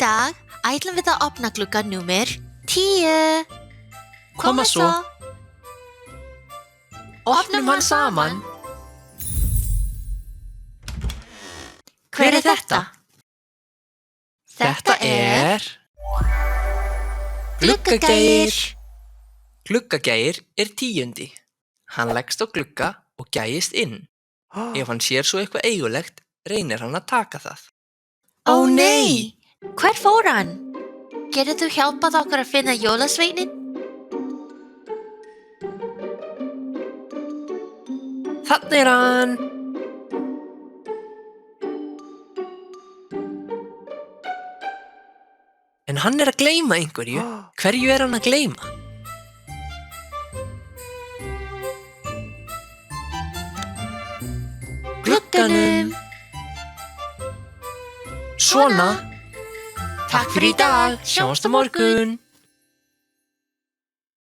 dag ætlum við að opna glugga númer 10. Koma svo. Opnum hann saman. Hver er þetta? Þetta er Gluggagægir. Gluggagægir er 10. Hann leggst á glugga og gægist inn. Ef hann sér svo eitthvað eigulegt, reynir hann að taka það. Ó nei! Hver fór hann? Getur þú hjálpað okkur að finna jólasveinin? Þarna er hann! En hann er að gleyma einhverju. Hverju er hann að gleyma? Glugganum! Svona. Takk fyrir í dag. Sjáumst á morgun.